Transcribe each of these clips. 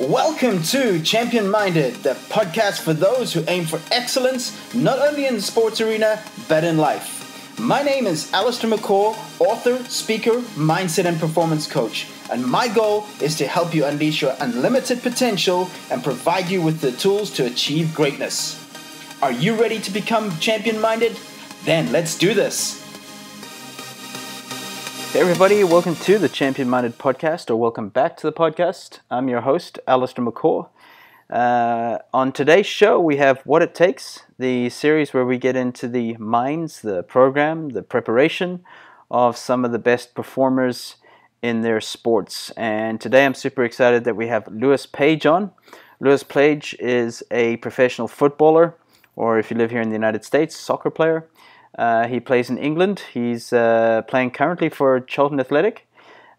Welcome to Champion Minded, the podcast for those who aim for excellence, not only in the sports arena, but in life. My name is Allistair, author, speaker, mindset and performance coach. And my goal is to help you unleash your unlimited potential and provide you with the tools to achieve greatness. Are you ready to become champion minded? Then let's do this. Hey everybody, welcome to the Champion Minded podcast, or welcome back to the podcast. I'm your host, Allistair McCaw. On today's show, we have What It Takes, the series where we get into the minds, the program, the preparation of some of the best performers in their sports. And today I'm super excited that we have Lewis Page on. Lewis Page is a professional footballer, or if you live here in the United States, soccer player. He plays in England. He's playing currently for Charlton Athletic,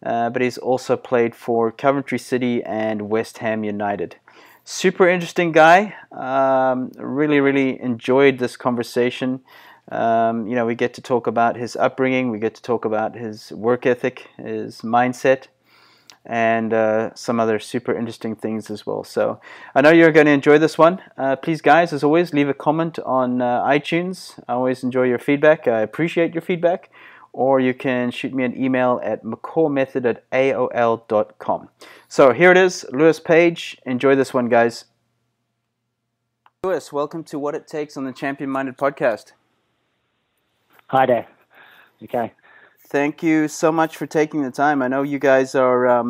but he's also played for Coventry City and West Ham United. Super interesting guy. Really enjoyed this conversation. We get to talk about his upbringing. We get to talk about his work ethic, his mindset, and some other super interesting things as well. So I know you're going to enjoy this one. Please, guys, as always, leave a comment on iTunes. I always enjoy your feedback. I appreciate your feedback. Or you can shoot me an email at mccawmethod@aol.com. So here it is, Lewis Page. Enjoy this one, guys. Lewis, welcome to What It Takes on the Champion Minded podcast. Hi there. Okay. Thank you so much for taking the time. I know you guys are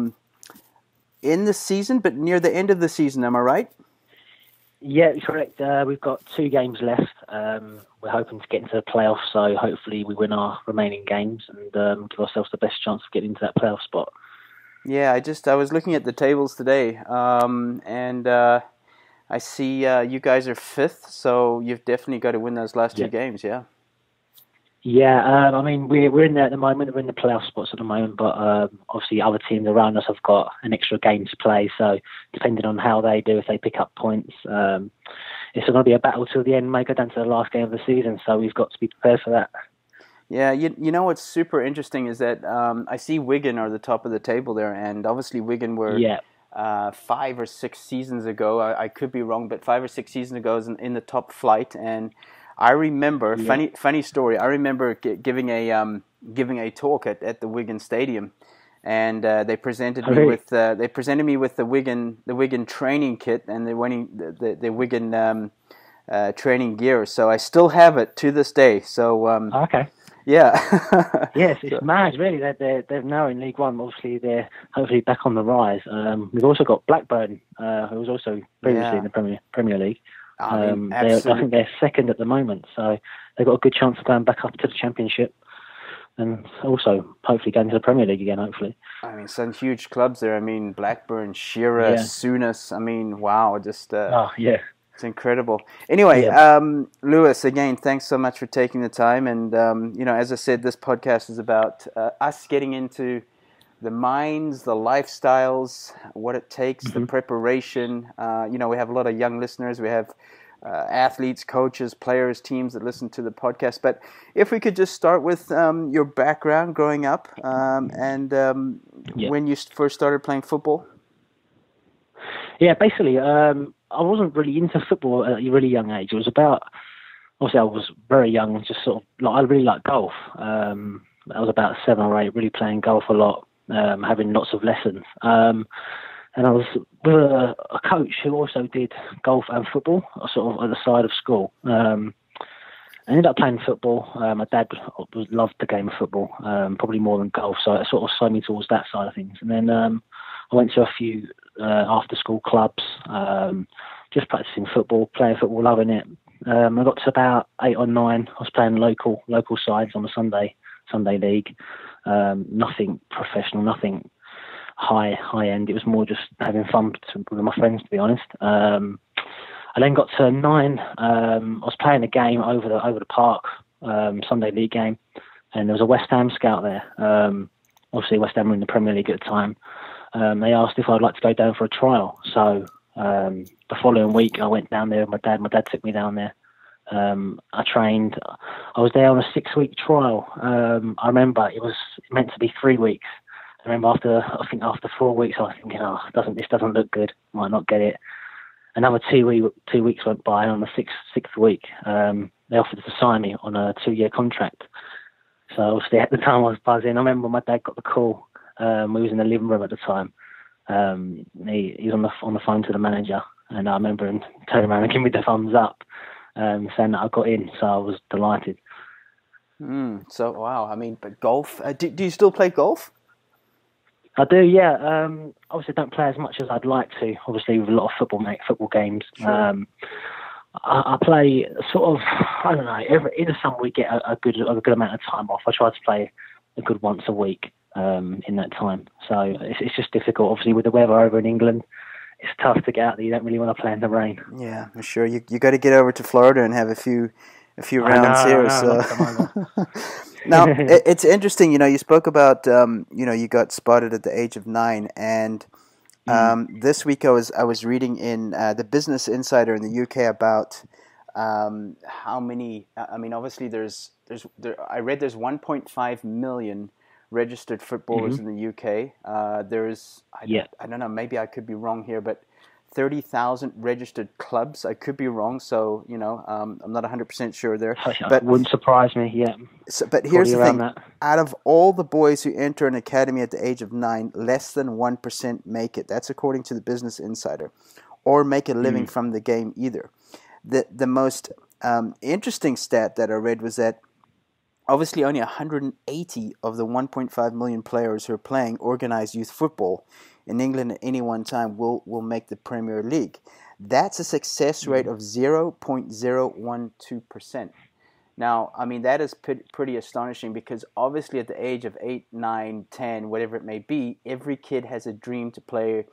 in the season, but near the end of the season, am I right? Yeah, correct. We've got 2 games left. We're hoping to get into the playoffs, so hopefully we win our remaining games and give ourselves the best chance of getting into that playoff spot. Yeah, I was looking at the tables today, and I see you guys are 5th, so you've definitely got to win those last 2 games, yeah? Yeah, we're in there at the moment. We're in the playoff spots at the moment, but obviously other teams around us have got an extra game to play. So depending on how they do, if they pick up points, it's going to be a battle till the end. May go down to the last game of the season. So we've got to be prepared for that. Yeah, you know what's super interesting is that I see Wigan are the top of the table there, and obviously Wigan were 5 or 6 seasons ago. I could be wrong, but 5 or 6 seasons ago was in the top flight. And I remember funny story. I remember giving a talk at the Wigan Stadium, and they presented me with the Wigan training kit and the Wigan training gear. So I still have it to this day. So okay. Yeah. Yes, it's mad, really. They're now in League One. Obviously, they're hopefully back on the rise. We've also got Blackburn, who was also previously in the Premier League. I think they're 2nd at the moment, so they've got a good chance of going back up to the Championship and also hopefully going to the Premier League again, hopefully. I mean, some huge clubs there. I mean, Blackburn, Shearer, Souness. I mean, wow, just... It's incredible. Anyway, Lewis, again, thanks so much for taking the time. And, as I said, this podcast is about us getting into the minds, the lifestyles, what it takes, the preparation. We have a lot of young listeners. We have athletes, coaches, players, teams that listen to the podcast. But if we could just start with your background growing up and when you first started playing football. Yeah, basically, I wasn't really into football at a really young age. It was about, obviously I was very young, just sort of, I really liked golf. I was about 7 or 8, really playing golf a lot. Having lots of lessons. And I was with a coach who also did golf and football, sort of at the side of school. I ended up playing football. My dad loved the game of football, probably more than golf, so it sort of swayed me towards that side of things. And then I went to a few after-school clubs, just practicing football, playing football, loving it. I got to about 8 or 9. I was playing local sides on a Sunday league. Nothing professional, nothing high end. It was more just having fun with my friends, to be honest. I then got to 9. I was playing a game over the park, Sunday league game, and there was a West Ham scout there. Obviously, West Ham were in the Premier League at the time. They asked if I'd like to go down for a trial. So the following week, I went down there with my dad. My dad took me down there. I trained. I was there on a 6-week trial. I remember it was meant to be 3 weeks, I remember after 4 weeks, I was thinking, oh, this doesn't look good. Might not get it. Another 2 weeks went by, and on the sixth week, they offered to sign me on a 2-year contract. So obviously at the time I was buzzing. I remember my dad got the call. We was in the living room at the time. He was on the phone to the manager, and I remember him turning around and giving me the thumbs up, saying that I got in. So I was delighted. So wow, I mean, but golf. Do you still play golf? I do, yeah. Obviously, don't play as much as I'd like to. Obviously, with a lot of football games. Sure. I play sort of, I don't know. In the summer we get a good amount of time off. I try to play a good once a week in that time. So it's just difficult. Obviously, with the weather over in England, it's tough to get out there. You don't really want to play in the rain. Yeah, for sure. You got to get over to Florida and have a few rounds here. So. Now, it's interesting, you spoke about, you got spotted at the age of 9, and this week I was reading in the Business Insider in the UK about how many, obviously I read there's 1.5 million registered footballers in the UK. There's, I don't know, maybe I could be wrong here, but 30,000 registered clubs. I could be wrong, so I'm not 100% sure there. But wouldn't surprise me. Yeah. So, but here's the thing: out of all the boys who enter an academy at the age of 9, less than 1% make it. That's according to the Business Insider, or make a living from the game either. The most interesting stat that I read was that obviously only 180 of the 1.5 million players who are playing organized youth football in England at any one time will make the Premier League. That's a success rate of 0.012%. Now, that is pretty astonishing, because obviously at the age of 8, 9, 10, whatever it may be, every kid has a dream to play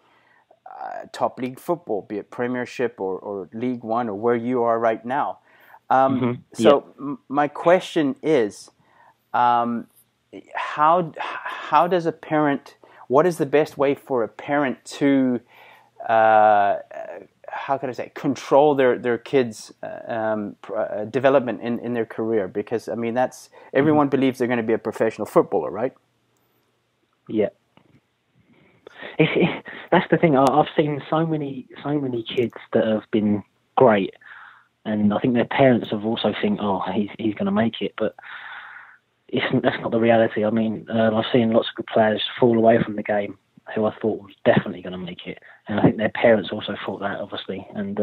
top league football, be it Premiership or League One or where you are right now. My question is, how does a parent... What is the best way for a parent to, control their kids' development in their career? Because that's everyone believes they're going to be a professional footballer, right? Yeah, that's the thing. I've seen so many kids that have been great, and I think their parents have also think, oh, he's going to make it, but. That's not the reality. I've seen lots of good players fall away from the game who I thought was definitely going to make it, and I think their parents also thought that, obviously, and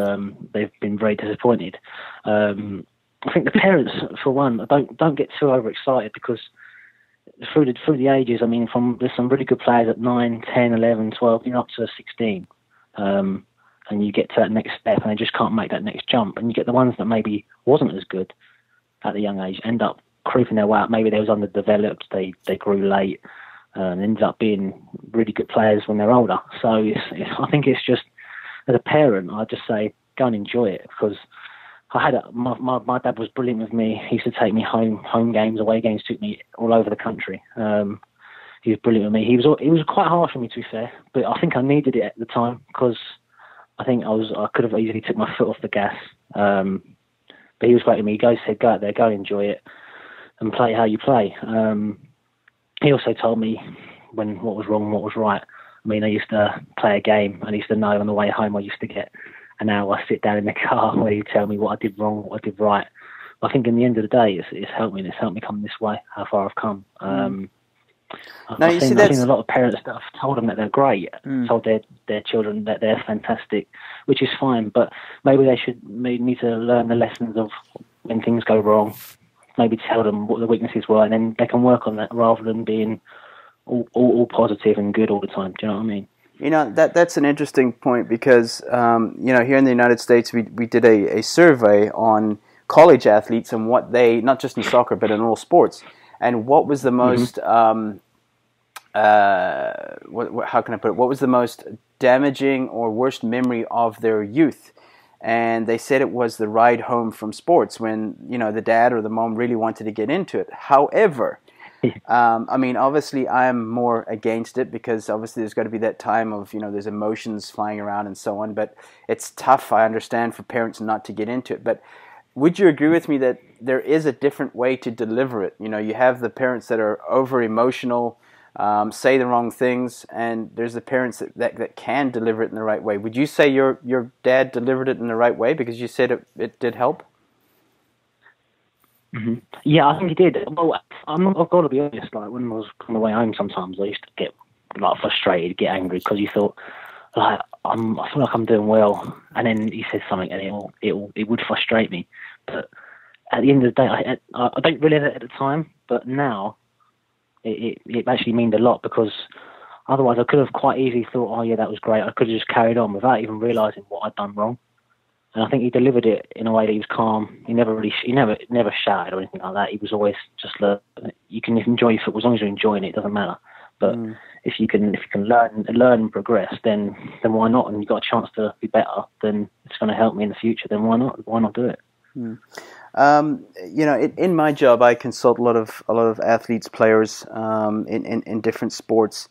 they've been very disappointed. I think the parents, for one, don't get too overexcited, because through the ages, there's some really good players at 9, 10, 11, 12, up to 16, and you get to that next step, and they just can't make that next jump, and you get the ones that maybe wasn't as good at the young age end up creeping their way up. Maybe they was underdeveloped, they grew late, and ended up being really good players when they're older. So I think it's just, as a parent, I just say go and enjoy it, because my dad was brilliant with me. He used to take me home games, away games, took me all over the country. He was brilliant with me. He was quite harsh on me, to be fair, but I think I needed it at the time, because I think I could have easily took my foot off the gas. But he was great with me. He said, go out there, go and enjoy it, and play how you play. He also told me what was wrong and what was right. I used to play a game, and I used to know on the way home I used to get an hour sit down in the car where he'd tell me what I did wrong, what I did right. I think in the end of the day, it's helped me, and it's helped me come this way, how far I've come. I've seen a lot of parents that have told them that they're great, told their children that they're fantastic, which is fine, but maybe they need to learn the lessons of when things go wrong. Maybe tell them what the weaknesses were, and then they can work on that, rather than being all positive and good all the time. Do you know what I mean? That's an interesting point, because here in the United States we did a survey on college athletes and what they, not just in soccer but in all sports, and what was the most how can I put it? What was the most damaging or worst memory of their youth? And they said it was the ride home from sports, when the dad or the mom really wanted to get into it. However, obviously I am more against it, because obviously there's got to be that time of there's emotions flying around and so on. But it's tough, I understand, for parents not to get into it. But would you agree with me that there is a different way to deliver it? You have the parents that are over emotional, say the wrong things, and there's the parents that can deliver it in the right way. Would you say your dad delivered it in the right way, because you said it did help? Mm-hmm. Yeah, I think he did. Well, I've got to be honest. Like, when I was on the way home, sometimes I used to get like frustrated, get angry, because you thought, like, I feel like I'm doing well, and then he says something, and it would frustrate me. But at the end of the day, I don't really at the time, but now it actually means a lot, because otherwise I could have quite easily thought, oh yeah, that was great. I could have just carried on without even realising what I'd done wrong. And I think he delivered it in a way that he was calm. He never shouted or anything like that. He was always just, you can enjoy football as long as you're enjoying it. It doesn't matter. But if you can learn and progress, then why not? And you've got a chance to be better, then it's going to help me in the future. Then why not? Why not do it? In my job, I consult a lot of athletes, players, in different sports.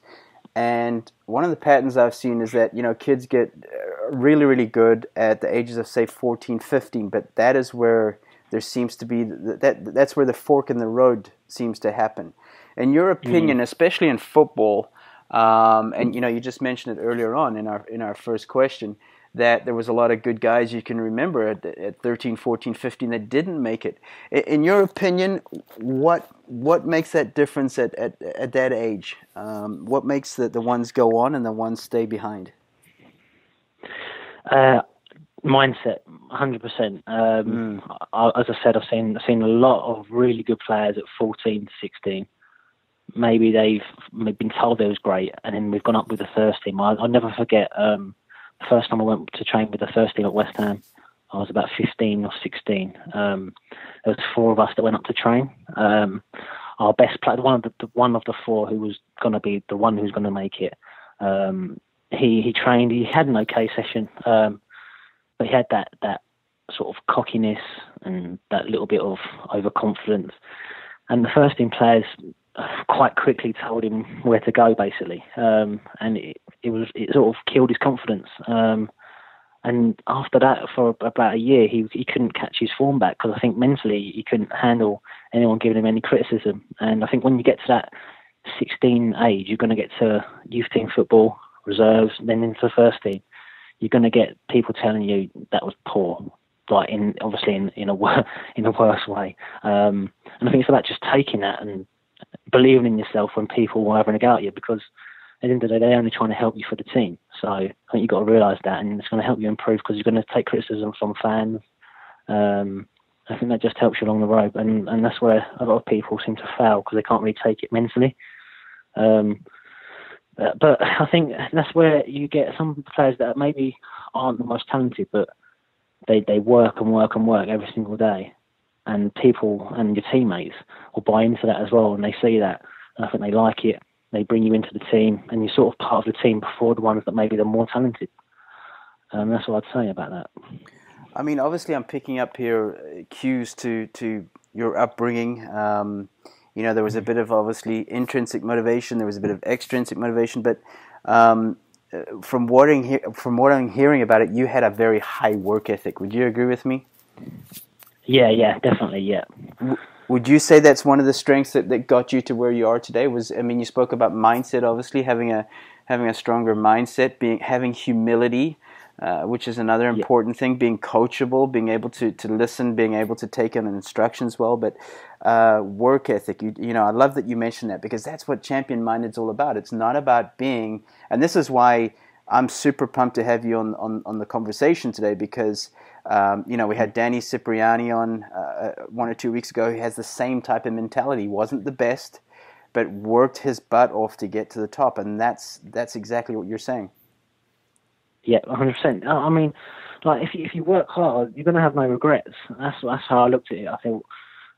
And one of the patterns I've seen is that, kids get really, really good at the ages of, say, 14, 15, but that is where there seems to be, that's where the fork in the road seems to happen. In your opinion, especially in football, and, you just mentioned it earlier on in our first question, that there was a lot of good guys you can remember at 13, 14, 15 that didn't make it. In your opinion, what makes that difference at that age? What makes the ones go on and the ones stay behind? Mindset, 100%. As I said, I've seen a lot of really good players at 14 to 16. Maybe they've been told they was great, and then we've gone up with the first team. I'll never forget the first time I went to train with the first team at West Ham. I was about 15 or 16. There was 4 of us that went up to train. Our best player, one of the 4 who was going to be the one who's going to make it. He trained. He had an okay session, but he had that sort of cockiness and that little bit of overconfidence. And the first team players quite quickly told him where to go, basically, and it sort of killed his confidence. And after that, for about a year, he couldn't catch his form back, because I think mentally he couldn't handle anyone giving him any criticism. And I think when you get to that 16 age, you're going to get to youth team football, reserves, then into the first team. You're going to get people telling you that was poor, like in a worse way. And I think it's about just taking that and believing in yourself when people were having a go at you, because at the end of the day, they're only trying to help you for the team. So I think you've got to realise that, and it's going to help you improve, because you're going to take criticism from fans. I think that just helps you along the road, and that's where a lot of people seem to fail, because they can't really take it mentally. But I think that's where you get some players that maybe aren't the most talented, but they work and work and work every single day. And people and your teammates will buy into that as well, and they see that, and I think they like it. They bring you into the team, and you're sort of part of the team before the ones that maybe they're more talented. That's what I'd say about that. I mean, obviously, I'm picking up here cues to your upbringing. There was a bit of obviously intrinsic motivation, there was a bit of extrinsic motivation, but from what I'm hearing about it, you had a very high work ethic. Would you agree with me? Yeah, definitely, yeah. Would you say that's one of the strengths that got you to where you are today? You spoke about mindset, obviously, having a stronger mindset, having humility, which is another important thing, being coachable, being able to listen, being able to take in instructions well, but work ethic. I love that you mentioned that, because that's what Champion Minded's all about. It's not about being, and this is why I'm super pumped to have you on the conversation today, because we had Danny Cipriani on 1 or 2 weeks ago. He has the same type of mentality. He wasn't the best, but worked his butt off to get to the top, and that's exactly what you're saying. Yeah, 100%. I mean, like if you work hard, you're going to have no regrets. That's how I looked at it. I thought,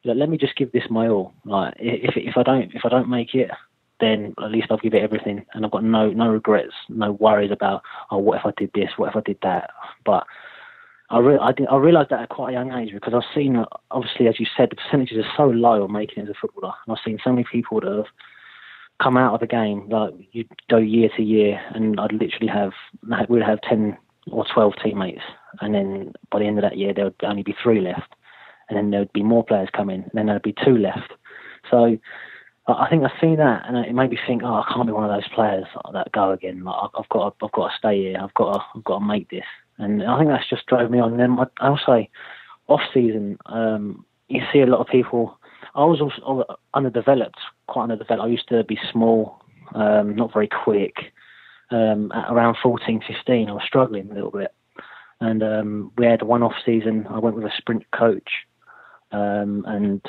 let me just give this my all. Like if I don't make it, then at least I'll give it everything, and I've got no regrets, no worries about, what if I did this, what if I did that. But I realised that at quite a young age, because I've seen, obviously, as you said, the percentages are so low on making it as a footballer. And I've seen so many people that have come out of the game, like you go year to year, and we'd have 10 or 12 teammates, and then by the end of that year there would only be 3 left, and then there would be more players coming, and then there'd be 2 left. So I think I see that, and it made me think, oh, I can't be one of those players that go again. Like, I've got to stay here. I've got to make this, and I think that's just drove me on. And then I also off season, you see a lot of people. I was also underdeveloped, quite underdeveloped. I used to be small, not very quick. At around 14, 15, I was struggling a little bit, and we had one off season. I went with a sprint coach and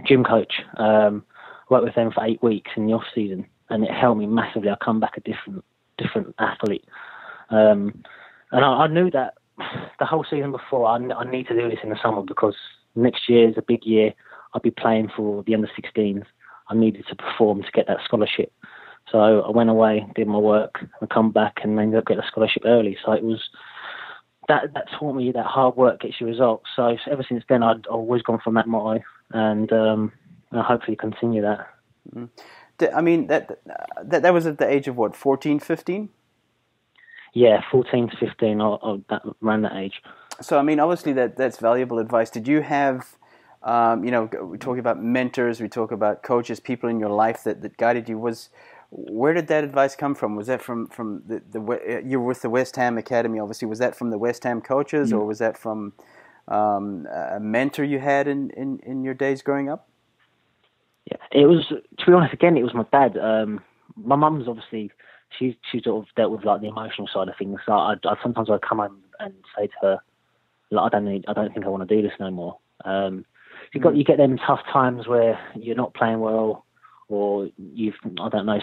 gym coach. Worked with them for 8 weeks in the off season, and it helped me massively. I come back a different athlete, and I knew that the whole season before. I need to do this in the summer because next year is a big year. I'll be playing for the under-16s. I needed to perform to get that scholarship. So I went away, did my work, and come back and ended up getting a scholarship early. So it was that taught me that hard work gets you results. So ever since then, I'd always gone from that motto, and I'll hopefully continue that. I mean, that was at the age of what, 14, 15? Yeah, 14 to 15, around that age. So, I mean, obviously that's valuable advice. Did you have, we talk about mentors, we talk about coaches, people in your life that guided you. Where did that advice come from? Was that from you were with the West Ham Academy, obviously. Was that from the West Ham coaches, or was that from a mentor you had in your days growing up? Yeah, it was, to be honest, again, it was my dad. My mum's obviously, she sort of dealt with like the emotional side of things. So I sometimes I'd come home and say to her, like, I don't think I want to do this no more. You get them tough times where you're not playing well, or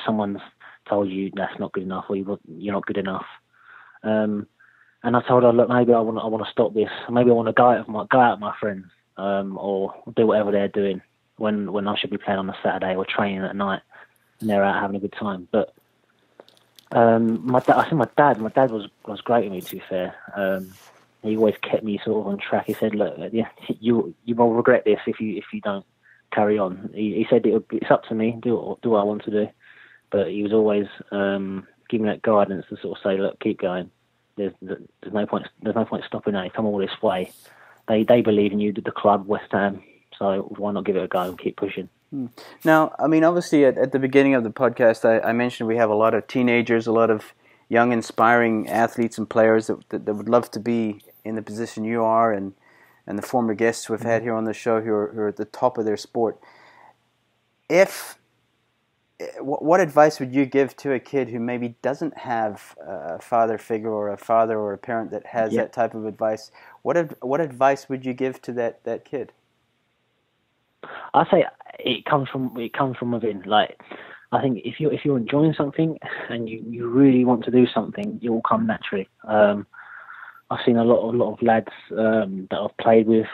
someone's told you that's not good enough, or you're not good enough. And I told her, look, maybe I want to stop this. Maybe I want to go out with my friends, or do whatever they're doing when I should be playing on a Saturday or training at night, and they're out having a good time. But my dad was great with me, to be fair. He always kept me sort of on track. He said, look, yeah, you will regret this if you don't carry on. He said it's up to me, do what I want to do. But he was always giving that guidance to sort of say, look, keep going. There's no point stopping now. You've come all this way. They believe in you, the club, West Ham. So why not give it a go and keep pushing? Now, I mean, obviously at the beginning of the podcast, I mentioned we have a lot of teenagers, a lot of young, inspiring athletes and players that would love to be in the position you are, and the former guests we've had here on the show who are at the top of their sport. What advice would you give to a kid who maybe doesn't have a father figure, or a father or a parent that has that type of advice? What advice would you give to that kid? I say it comes from within. Like, I think if you're enjoying something and you really want to do something, it will come naturally. I've seen a lot of lads that I've played with,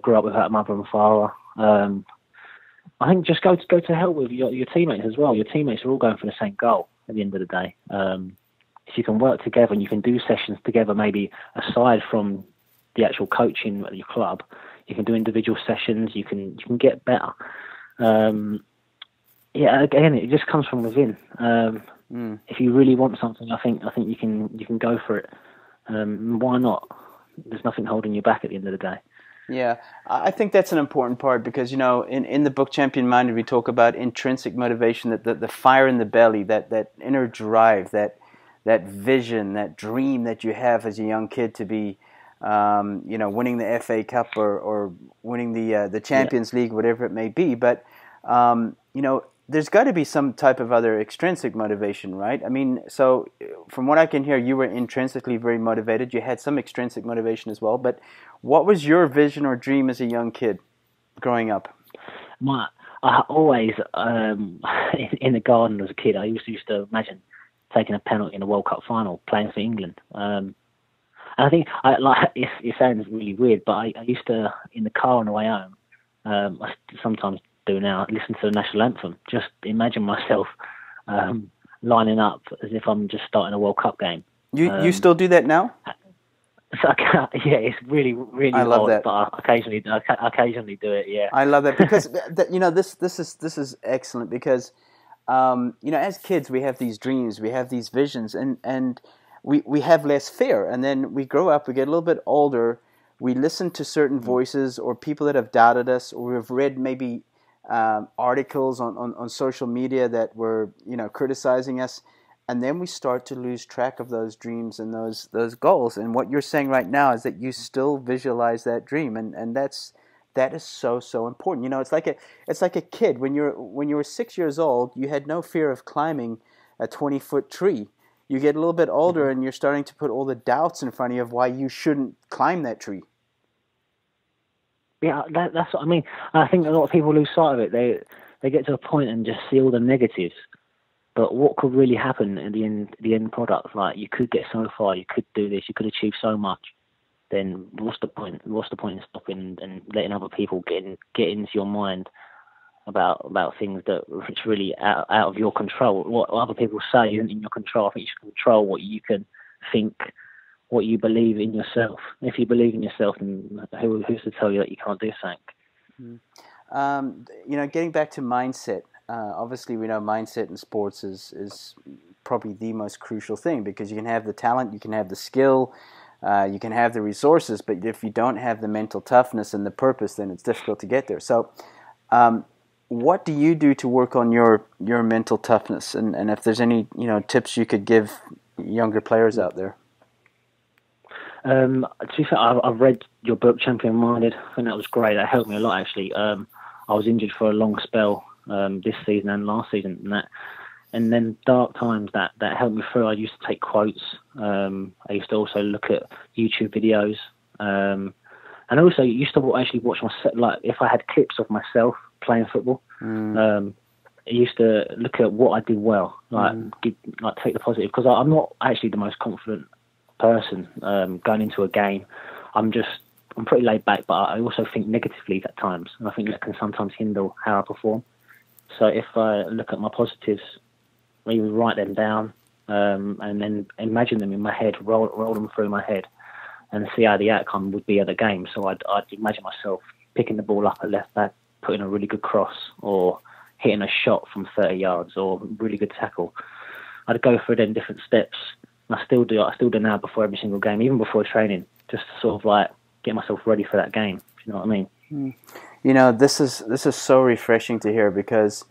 grew up without a mother and father. I think just go to help with your teammates as well. Your teammates are all going for the same goal at the end of the day. If you can work together and you can do sessions together, maybe aside from the actual coaching at your club, you can do individual sessions. You can get better. Again, it just comes from within. If you really want something, I think you can go for it. Why not? There's nothing holding you back at the end of the day. Yeah, I think that's an important part because, in the book Champion Minded, we talk about intrinsic motivation, that the fire in the belly, that inner drive, that vision, that dream that you have as a young kid to be, winning the FA Cup or winning the Champions League, whatever it may be. But, there's got to be some type of other extrinsic motivation, right? I mean, so from what I can hear, you were intrinsically very motivated. You had some extrinsic motivation as well. But what was your vision or dream as a young kid growing up? I always, in the garden as a kid, I used to imagine taking a penalty in a World Cup final, playing for England. And I think, it sounds really weird, but I used to, in the car on the way home, I sometimes do now, listen to the national anthem. Just imagine myself lining up as if I'm just starting a World Cup game. You still do that now? So it's really, really I love odd, that. But I occasionally do it. Yeah, I love that because this is excellent because as kids we have these dreams, we have these visions, and we have less fear, and then we grow up, we get a little bit older, we listen to certain voices or people that have doubted us, or we've read maybe articles on social media that were, criticizing us. And then we start to lose track of those dreams and those goals. And what you're saying right now is that you still visualize that dream, and that is so important. It's like a kid when you were 6 years old, you had no fear of climbing a 20-foot tree. You get a little bit older, and you're starting to put all the doubts in front of you of why you shouldn't climb that tree. Yeah, that's what I mean. I think a lot of people lose sight of it. They get to a point and just see all the negatives. But what could really happen in the end product? Like, you could get so far, you could do this, you could achieve so much. Then what's the point? What's the point in stopping and letting other people get into your mind about things that it's really out of your control? What other people say isn't in your control. I think you should control what you can think, what you believe in yourself. If you believe in yourself, then who's to tell you that you can't do something? Getting back to mindset. Obviously, we know mindset in sports is probably the most crucial thing, because you can have the talent, you can have the skill, you can have the resources, but if you don't have the mental toughness and the purpose, then it's difficult to get there. So, what do you do to work on your mental toughness? And if there's any tips you could give younger players out there? To be fair, I've read your book, Champion Minded. I think that was great. That helped me a lot, actually. I was injured for a long spell this season and last season, and then dark times that helped me through. I used to take quotes. I used to also look at YouTube videos, and also used to actually watch myself. Like, if I had clips of myself playing football, I used to look at what I did well, take the positive, because I'm not actually the most confident person going into a game. I'm pretty laid back, but I also think negatively at times, and I think that can sometimes hinder how I perform. So if I look at my positives, maybe write them down, and then imagine them in my head, roll them through my head, and see how the outcome would be at the game. So I'd imagine myself picking the ball up at left back, putting a really good cross, or hitting a shot from 30 yards, or really good tackle. I'd go through them different steps. And I still do now before every single game, even before training, just to sort of like get myself ready for that game. Do you know what I mean? This is so refreshing to hear, because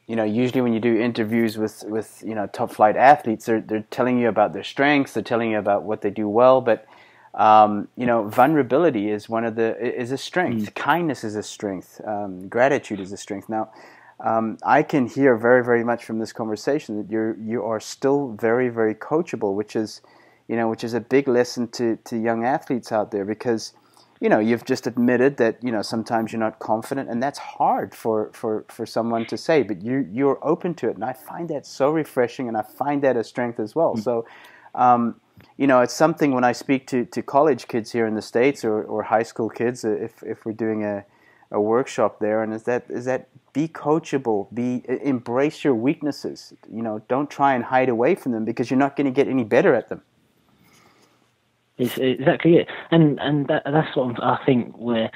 usually when you do interviews with top flight athletes, they're telling you about their strengths, they're telling you about what they do well, but vulnerability is a strength. Kindness is a strength. Gratitude is a strength. Now, I can hear very, very much from this conversation that you are still very, very coachable, which is a big lesson to young athletes out there, because you've just admitted that sometimes you're not confident, and that's hard for someone to say, but you're open to it, and I find that so refreshing, and I find that a strength as well. So, it's something when I speak to college kids here in the States, or high school kids, if we're doing a workshop there, and is that be coachable, embrace your weaknesses. Don't try and hide away from them, because you're not going to get any better at them. It's exactly it, and that's what I think, where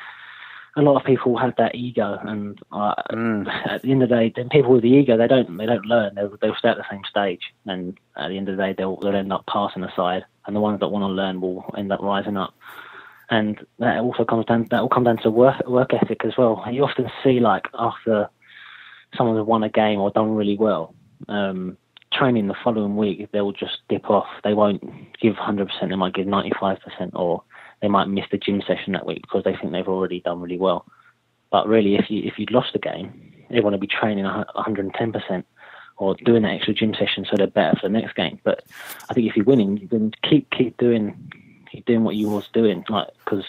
a lot of people have that ego, and at the end of the day, then people with the ego, they don't learn. They'll stay at the same stage, and at the end of the day, they'll end up passing aside, and the ones that want to learn will end up rising up. And that will come down to work ethic as well. You often see, like, after someone has won a game or done really well, training the following week, they'll just dip off. They won't give 100%, they might give 95%, or they might miss the gym session that week because they think they've already done really well. But really, if you'd lost the game, they want to be training 110% or doing that extra gym session so they're better for the next game. But I think if you're winning, then keep doing what you was doing, like, because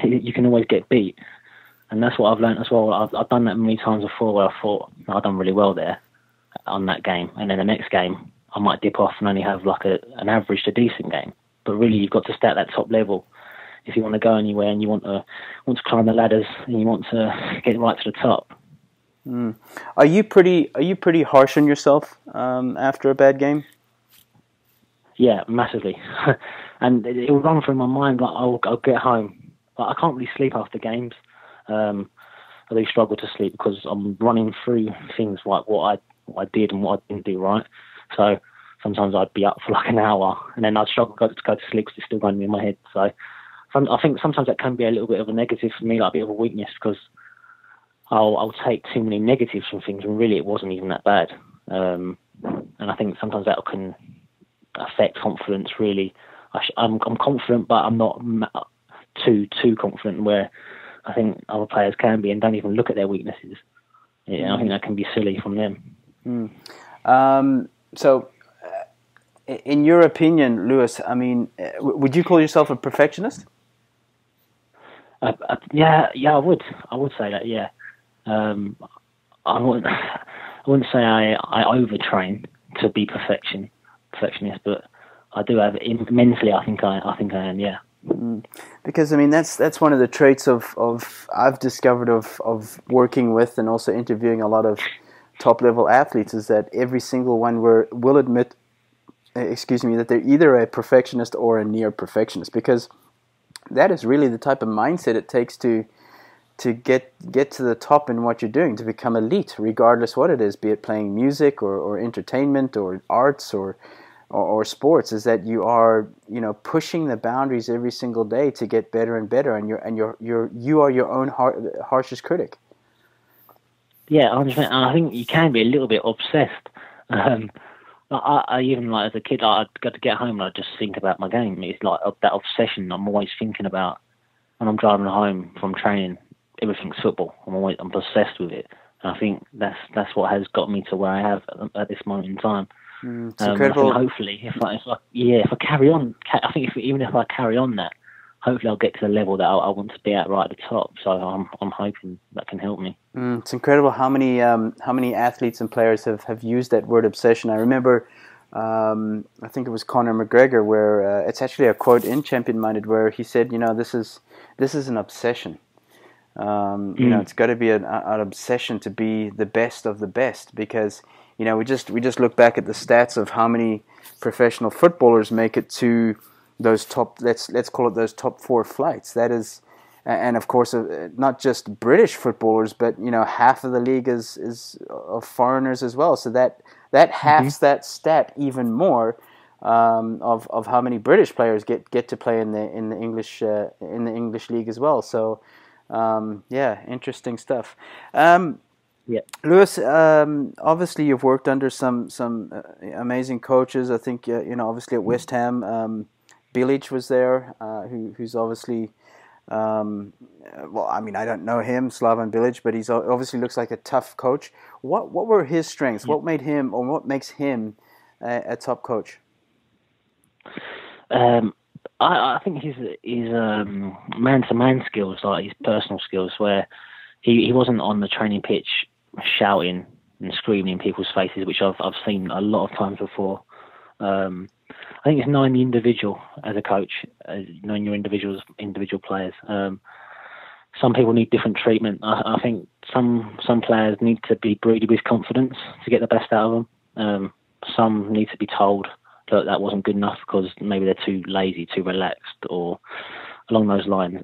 you can always get beat. And that's what I've learned as well. I've done that many times before, where I thought I've done really well there on that game, and then the next game I might dip off and only have like an average to decent game. But really, you've got to stay at that top level if you want to go anywhere, and you want to climb the ladders, and you want to get right to the top. Are you pretty harsh on yourself after a bad game? Yeah, massively. And it will run through my mind, like, I'll get home, but I can't really sleep after games. I do struggle to sleep because I'm running through things like what I did and what I didn't do right. So sometimes I'd be up for like an hour, and then I'd struggle to go to sleep because it's still going in my head. So I think sometimes that can be a little bit of a negative for me, like a bit of a weakness, because I'll take too many negatives from things, and really it wasn't even that bad. And I think sometimes that can affect confidence. Really, I'm confident, but I'm not too confident. Where I think other players can be and don't even look at their weaknesses. Yeah, I think that can be silly from them. So, in your opinion, Lewis, I mean, would you call yourself a perfectionist? Yeah, I would. I would say that. Yeah, I wouldn't say I overtrain to be perfectionist, but I do have mentally. I think I am. Yeah. Because I mean that's one of the traits of I've discovered of working with and also interviewing a lot of top level athletes is that every single one will admit, that they're either a perfectionist or a near perfectionist, because that is really the type of mindset it takes to get to the top in what you're doing, to become elite, regardless what it is, be it playing music or entertainment or arts or sports, is that you are pushing the boundaries every single day to get better and better, and you are your own harshest critic. Yeah, I understand. And I think you can be a little bit obsessed. I even, like, as a kid, I'd got to get home and I'd just think about my game. It's like that obsession I'm always thinking about when I'm driving home from training. Everything's football. I'm obsessed with it. And I think that's what has got me to where I have at this moment in time. It's incredible. Hopefully, if I carry on, I think even if I carry on that, hopefully I'll get to the level that I want to be at right at the top. So I'm hoping that can help me. It's incredible how many athletes and players have used that word obsession. I remember, I think it was Conor McGregor, where it's actually a quote in Champion Minded where he said, this is an obsession. It's got to be an obsession to be the best of the best, because we just look back at the stats of how many professional footballers make it to those top, let's call it those top 4 flights. That is, and of course not just British footballers, but half of the league is of foreigners as well. So that halves that stat even more, of how many British players get to play in the English league as well. So interesting stuff. Yeah, Lewis, obviously you've worked under some amazing coaches. I think obviously at West Ham, Bilic was there, who's obviously, I don't know him, Slaven Bilic, but he's obviously looks like a tough coach. What were his strengths? What made him, or what makes him a top coach? I think his man-to-man skills, like his personal skills, where he wasn't on the training pitch shouting and screaming in people's faces, which I've seen a lot of times before. I think it's knowing the individual as a coach, knowing your individual players. Some people need different treatment. I think some players need to be breeded with confidence to get the best out of them. Some need to be told that wasn't good enough because maybe they're too lazy, too relaxed, or along those lines.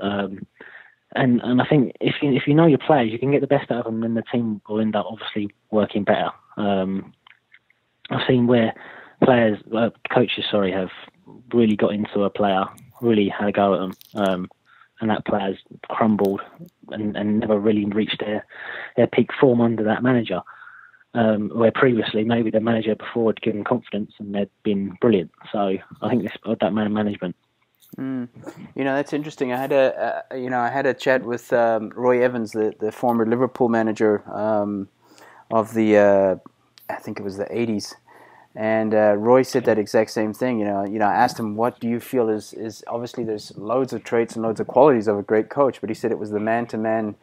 And I think if you know your players, you can get the best out of them, and the team will end up obviously working better. I've seen where coaches have really got into a player, really had a go at them, and that player's crumbled and never really reached their peak form under that manager. Where previously maybe the manager before had given confidence and they'd been brilliant. So I think that management. That's interesting. I had a chat with Roy Evans, the former Liverpool manager of the I think it was the 80s, and Roy said that exact same thing. I asked him, what do you feel is obviously there's loads of traits and loads of qualities of a great coach, but he said it was the man-to-man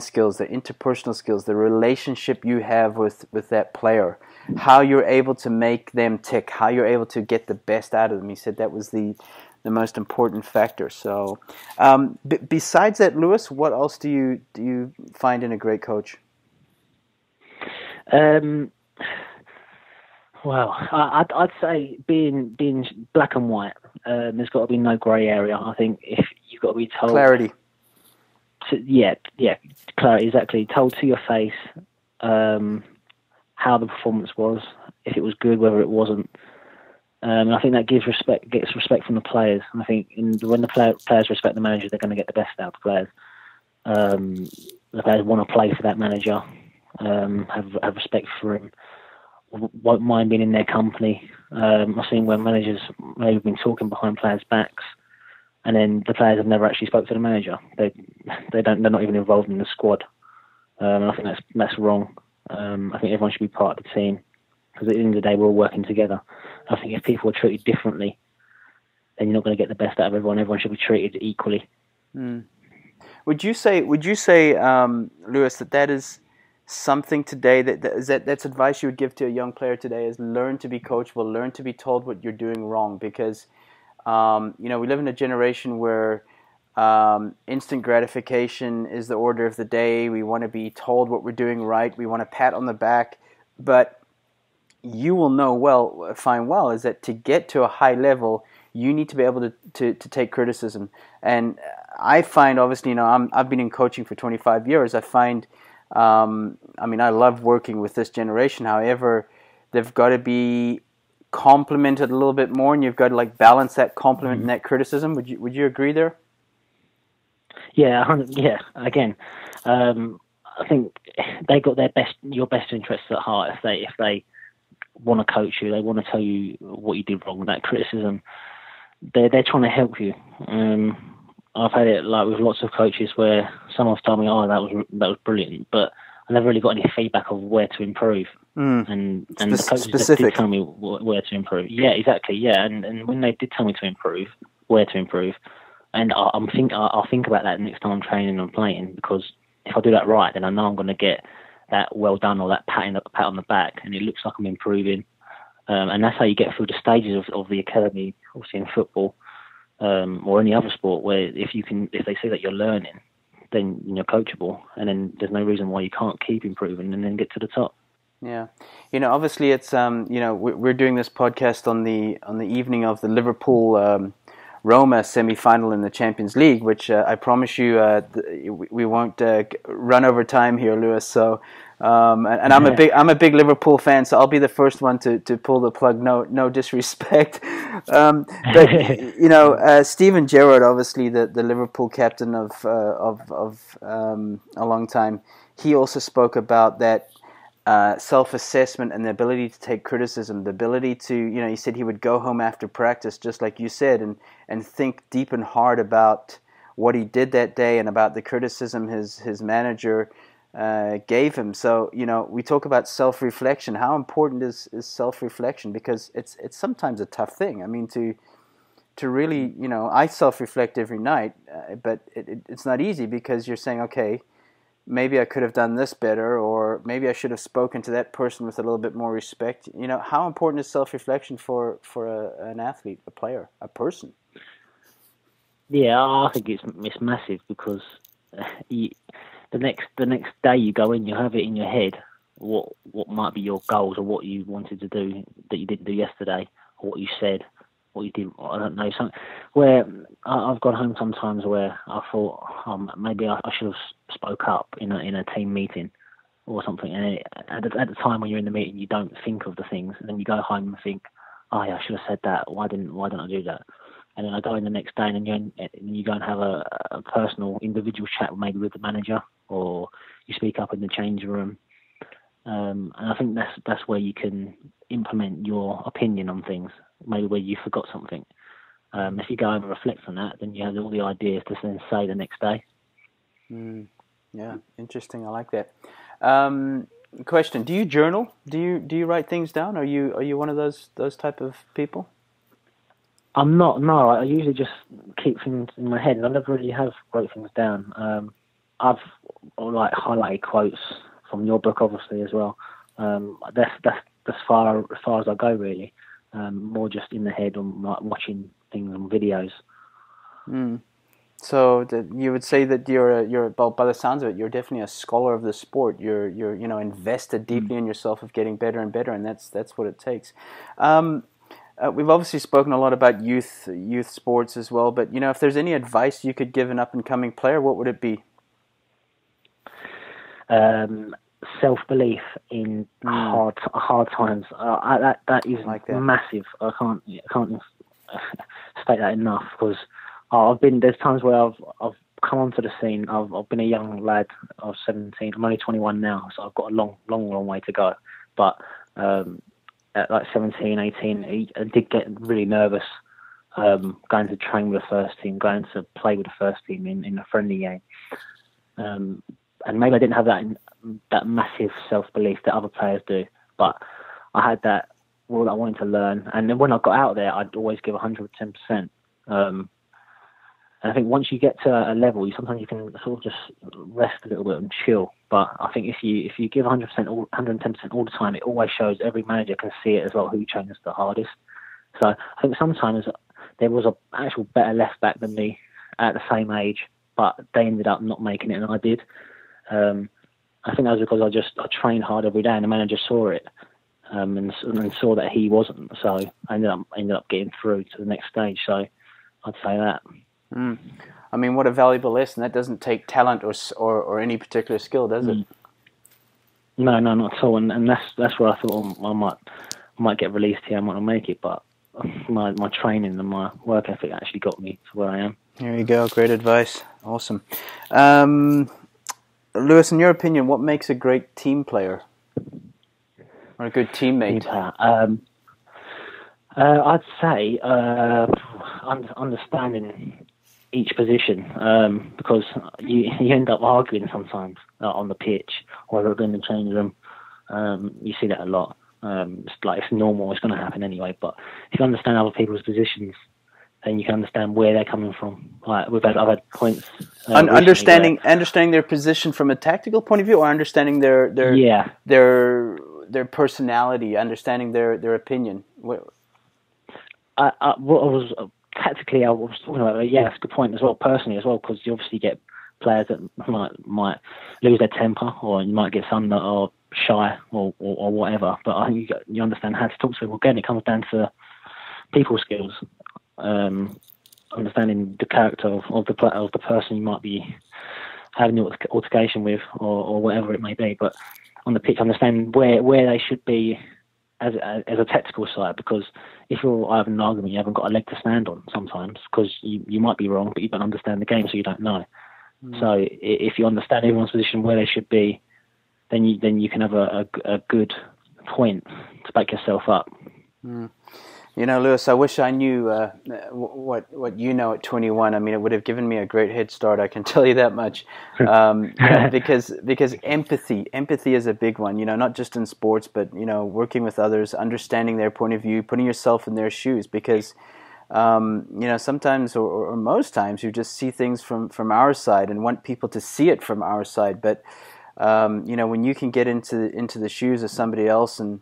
skills, the interpersonal skills, the relationship you have with that player, how you're able to make them tick, how you're able to get the best out of them. He said that was the most important factor. So, besides that, Lewis, what else do you find in a great coach? Well, I'd say being black and white. There's got to be no grey area. I think if you've got to be told clarity. Clarity, exactly. Told to your face how the performance was, if it was good, whether it wasn't. And I think that gets respect from the players. And I think when the players respect the manager, they're going to get the best out of the players. the players want to play for that manager, have respect for him, won't mind being in their company. I've seen where managers maybe been talking behind players' backs, and then the players have never actually spoke to the manager. They're not even involved in the squad. I think that's wrong. I think everyone should be part of the team, because at the end of the day, we're all working together. I think if people are treated differently, then you're not going to get the best out of everyone. Everyone should be treated equally. Mm. Would you say, Lewis, that is something today that's advice you would give to a young player today, is learn to be coachable, learn to be told what you're doing wrong? Because we live in a generation where instant gratification is the order of the day. We want to be told what we're doing right. We want a pat on the back. But you will know fine well is that to get to a high level, you need to be able to take criticism. And I find, obviously, I've been in coaching for 25 years. I find, I love working with this generation. However, they've got to be complimented a little bit more, and you've got to balance that compliment and that criticism. Would you agree there? Yeah, Again, I think they got your best interests at heart. If they want to coach you, they want to tell you what you did wrong. That criticism, they're trying to help you. I've had it with lots of coaches where someone's told me, "Oh, that was brilliant," but I never really got any feedback of where to improve. And the coaches did tell me where to improve. Yeah, exactly. Yeah, and when they did tell me to improve, where to improve, and I'll think about that next time I'm training and playing, because if I do that right, then I know I'm going to get that well done or that pat on the back, and it looks like I'm improving. And that's how you get through the stages of the academy, obviously in football or any other sport, where if they see that you're learning, then you're coachable, and then there's no reason why you can't keep improving and then get to the top. Yeah, obviously it's we're doing this podcast on the evening of the Liverpool Roma semi-final in the Champions League, which I promise you we won't run over time here, Lewis. So, and I'm a big Liverpool fan, so I'll be the first one to pull the plug. No disrespect, but Steven Gerrard, obviously the Liverpool captain of a long time, he also spoke about that. Self-assessment and the ability to take criticism, the ability to, he said he would go home after practice, just like you said, and think deep and hard about what he did that day and about the criticism his manager gave him. So, we talk about self-reflection. How important is self-reflection? Because it's sometimes a tough thing. I mean, to really, I self-reflect every night, but it's not easy, because you're saying, okay, maybe I could have done this better, or maybe I should have spoken to that person with a little bit more respect. How important is self-reflection for an athlete, a player, a person? Yeah, I think it's massive, because the next day you go in, you have it in your head what might be your goals, or what you wanted to do that you didn't do yesterday, or what you said, what you did. I don't know. Where I've gone home sometimes where I thought maybe I should have spoke up in a team meeting or something. And at the time when you're in the meeting, you don't think of the things, and then you go home and think, "Oh yeah, I should have said that. Why didn't I do that?" And then I go in the next day, and then you go and have a personal, individual chat, maybe with the manager, or you speak up in the change room. And I think that's where you can implement your opinion on things. Maybe where you forgot something. If you go and reflect on that, then you have all the ideas to then say the next day. Yeah, interesting. I like that. Question: do you journal? Do you write things down? Are you one of those type of people? I'm not. No, I usually just keep things in my head. I never really have wrote things down. I've highlighted quotes from your book, obviously, as well. That's as far as I go, really. More just in the head, on watching things on videos. So you would say that you're by the sounds of it, you're definitely a scholar of the sport. You're invested deeply in yourself of getting better and better, and that's what it takes. We've obviously spoken a lot about youth sports as well, but if there's any advice you could give an up and coming player, what would it be? Self-belief in hard times. That is massive. I can't state that enough, because there's times where I've come onto the scene. I've been a young lad. I was 17. I'm only 21 now, so I've got a long way to go. But at like 17, 18, I did get really nervous going to train with the first team, going to play with the first team in a friendly game. And maybe I didn't have that massive self-belief that other players do, but I had that. Well, I wanted to learn, and then when I got out there, I'd always give 110%. And I think once you get to a level, sometimes you can sort of just rest a little bit and chill. But I think if you give 100%, 110% all the time, it always shows. Every manager can see it as well who trains the hardest. So I think sometimes there was an actual better left back than me at the same age, but they ended up not making it, and I did. I think that was because I trained hard every day, and the manager saw it. And saw that he wasn't, so I ended up getting through to the next stage. So I'd say that. I mean, what a valuable lesson. That doesn't take talent or any particular skill, does it? No, not at all. And that's where I thought I might get released here. I might not make it, but my training and my work ethic actually got me to where I am. Here you go. Great advice. Awesome. Lewis, in your opinion, what makes a great team player? Or a good teammate? I'd say understanding each position, because you end up arguing sometimes on the pitch or in the change room. You see that a lot. It's normal. It's going to happen anyway. But if you understand other people's positions, then you can understand where they're coming from. Like I've had points. Understanding their position from a tactical point of view, or understanding their personality, understanding their opinion. Tactically, I was talking about that. Yeah, that's a good point as well. Personally as well, because you obviously get players that might lose their temper, or you might get some that are shy or whatever. But I think you understand how to talk to people. Again, it comes down to people skills, understanding the character of the person you might be having an altercation with, or whatever it may be. But on the pitch, understand where they should be as a tactical side, because if you're having an argument, you haven't got a leg to stand on sometimes, because you might be wrong, but you don't understand the game, so you don't know. So if you understand everyone's position where they should be, then you can have a good point to back yourself up. You know, Lewis, I wish I knew what you know at 21. I mean, it would have given me a great head start. I can tell you that much, because empathy is a big one. You know, not just in sports, but working with others, understanding their point of view, putting yourself in their shoes. Because sometimes or most times you just see things from our side and want people to see it from our side. But when you can get into the shoes of somebody else and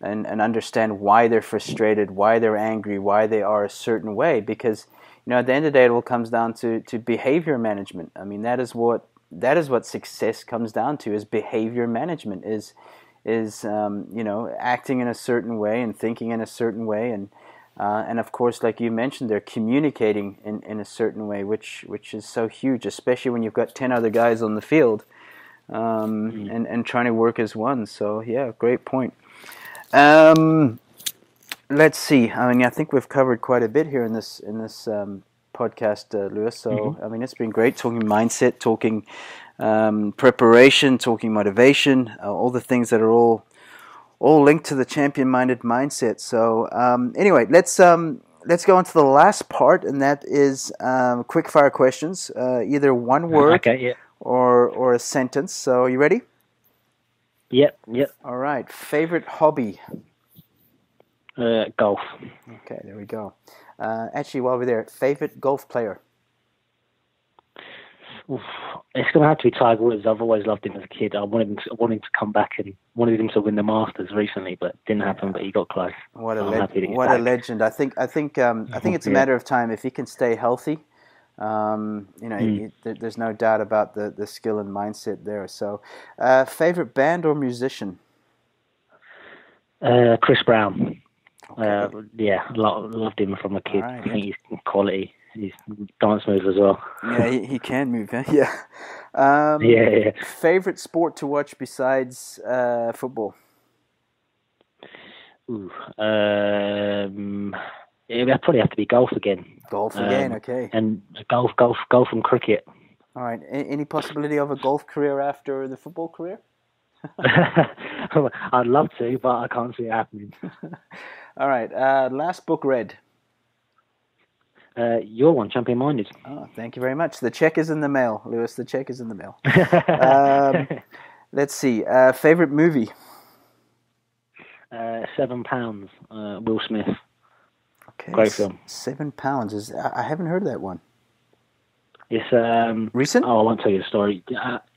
understand why they're frustrated, why they're angry, why they are a certain way. Because at the end of the day, it all comes down to behavior management. I mean, that is what success comes down to, is behavior management, is acting in a certain way and thinking in a certain way, and of course, like you mentioned, they're communicating in a certain way, which is so huge, especially when you've got 10 other guys on the field, and trying to work as one. So yeah, great point. Let's see. I mean, I think we've covered quite a bit here in this podcast, Lewis. So I mean, it's been great talking mindset, talking preparation, talking motivation, all the things that are all linked to the champion-minded mindset. So anyway, let's go on to the last part, and that is quick fire questions. Either one word or a sentence. So are you ready? Yep. All right. Favorite hobby? Golf. Okay, there we go. Actually, while we're there, favorite golf player? Oof. It's going to have to be Tiger Woods. I've always loved him as a kid. I wanted him to come back and wanted him to win the Masters recently, but it didn't happen. But he got close. What a legend! I think it's a matter of time if he can stay healthy. There's no doubt about the skill and mindset there. So, favorite band or musician? Chris Brown. Okay. Loved him from a kid. Right, I think he's quality. He's dance moves as well. Yeah, he can move. Huh? Yeah. Yeah. Favorite sport to watch besides football? Ooh. It would probably have to be golf again. Golf again, okay. And golf and cricket. All right. Any possibility of a golf career after the football career? I'd love to, but I can't see it happening. All right. Last book read. Your one, Champion Minded. Oh, thank you very much. The check is in the mail, Lewis. The check is in the mail. Let's see. Favorite movie? £7. Will Smith. Okay. Great film. £7 I haven't heard of that one. It's recent. Oh, I won't tell you the story.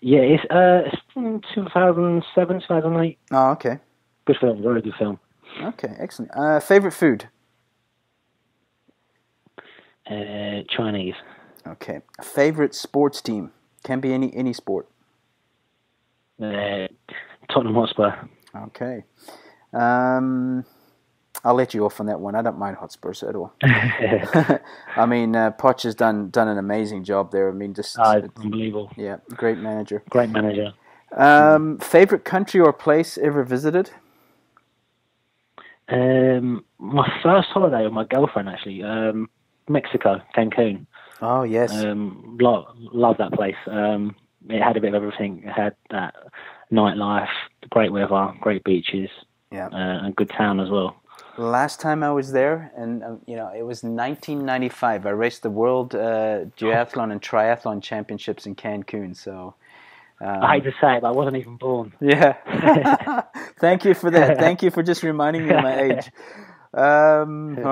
It's from 2007, 2008. Oh, okay. Good film. Very good film. Okay, excellent. Favorite food? Chinese. Okay. Favorite sports team? Can be any sport. Tottenham Hotspur. Okay. I'll let you off on that one. I don't mind Hotspurs at all. I mean, Poch has done an amazing job there. I mean, just unbelievable. Yeah, great manager. Great manager. Favorite country or place ever visited? My first holiday with my girlfriend, actually, Mexico, Cancun. Oh yes. Love that place. It had a bit of everything. It had that nightlife, great weather, great beaches, and good town as well. Last time I was there, and it was 1995. I raced the World Duathlon and Triathlon Championships in Cancun. So I hate to say it, but I wasn't even born. Yeah. Thank you for that. Thank you for just reminding me of my age. All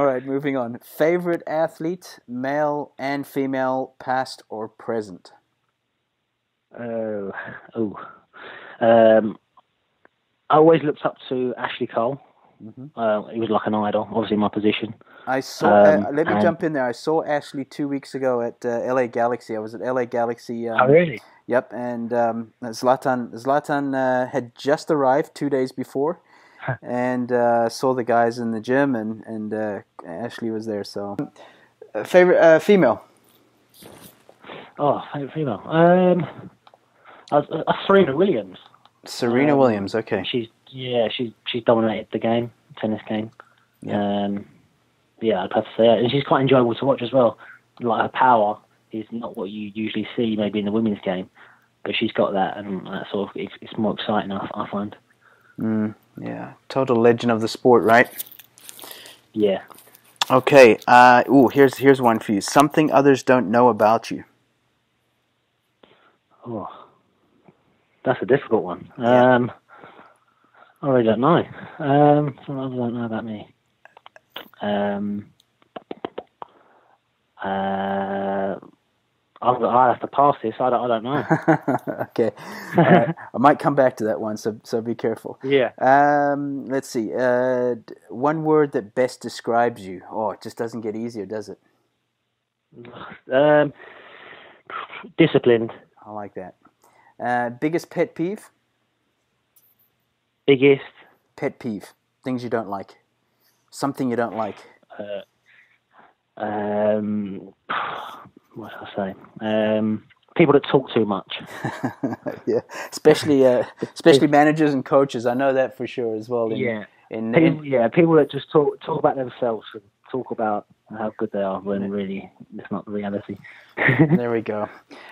right, moving on. Favorite athlete, male and female, past or present? I always looked up to Ashley Cole. Mm-hmm. He was like an idol, obviously my position. I saw. Let me jump in there. I saw Ashley 2 weeks ago at LA Galaxy. I was at LA Galaxy. Oh, really? Yep, and Zlatan had just arrived 2 days before, and saw the guys in the gym, and Ashley was there. So, favorite female. Oh, favorite female. Serena Williams. Serena Williams. Okay. She's dominated the game, tennis game. Yeah. I'd have to say that. And she's quite enjoyable to watch as well. Like, her power is not what you usually see maybe in the women's game, but she's got that, and that sort of it's more exciting, I find. Yeah, total legend of the sport, right? Yeah. Okay. Here's one for you. Something others don't know about you. Oh, that's a difficult one. Yeah. I really don't know. Something others don't know about me. I'll have to pass this. I don't know. Okay. I might come back to that one, so be careful. Yeah. Let's see. One word that best describes you. Oh, it just doesn't get easier, does it? Disciplined. I like that. Biggest pet peeve? Biggest pet peeve. Things you don't like. Something you don't like. What should I say? People that talk too much. Yeah, especially managers and coaches. I know that for sure as well. People that just talk about themselves and talk about how good they are when really it's not the reality. There we go.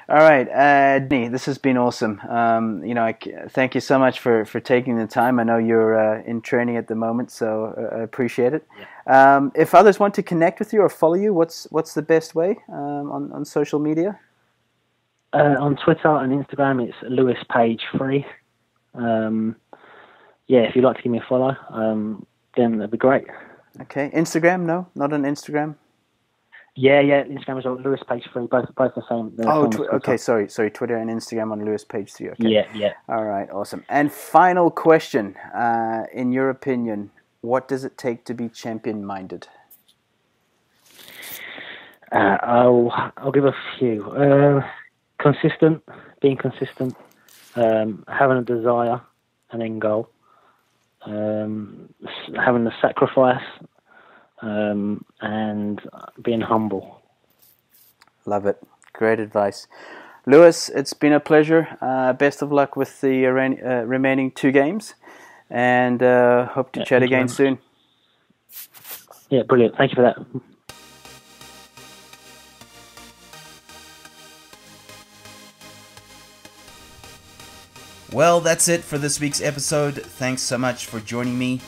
All right, Danny, this has been awesome. Thank you so much for taking the time. I know you're in training at the moment, so I appreciate it. Yeah. If others want to connect with you or follow you, what's the best way on social media? On Twitter and Instagram, it's Lewis Page 3. If you'd like to give me a follow, then that'd be great. Okay, Instagram? No, not on Instagram. Yeah, Instagram is on Lewis Page 3, both the same. Okay, sorry, Twitter and Instagram on Lewis Page 3. Okay. Yeah. All right, awesome. And final question, in your opinion, what does it take to be champion-minded? I'll give a few. Being consistent, having a desire, an end goal, having the sacrifice, and being humble. Love it. Great advice. Lewis, it's been a pleasure. Best of luck with the remaining 2 games, and hope to chat again soon. Yeah, brilliant. Thank you for that. Well, that's it for this week's episode. Thanks so much for joining me.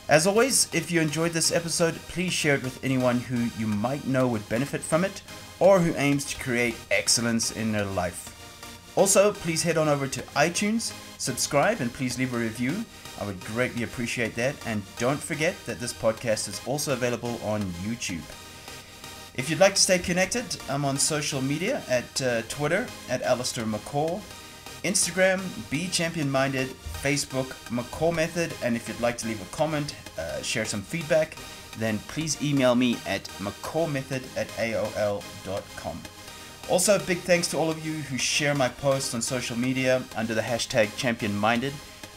As always, if you enjoyed this episode, please share it with anyone who you might know would benefit from it or who aims to create excellence in their life. Also, please head on over to iTunes, subscribe, and please leave a review. I would greatly appreciate that. And don't forget that this podcast is also available on YouTube. If you'd like to stay connected, I'm on social media at Twitter at Allistair McCaw, Instagram, Be Champion Minded, Facebook, McCaw Method, and if you'd like to leave a comment, share some feedback, then please email me at mccawmethod@aol.com. Also, big thanks to all of you who share my posts on social media under the hashtag ChampionMinded.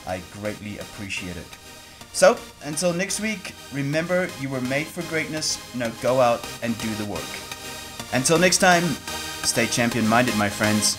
I greatly appreciate it. So, until next week, remember you were made for greatness. Now go out and do the work. Until next time, stay champion-minded, my friends.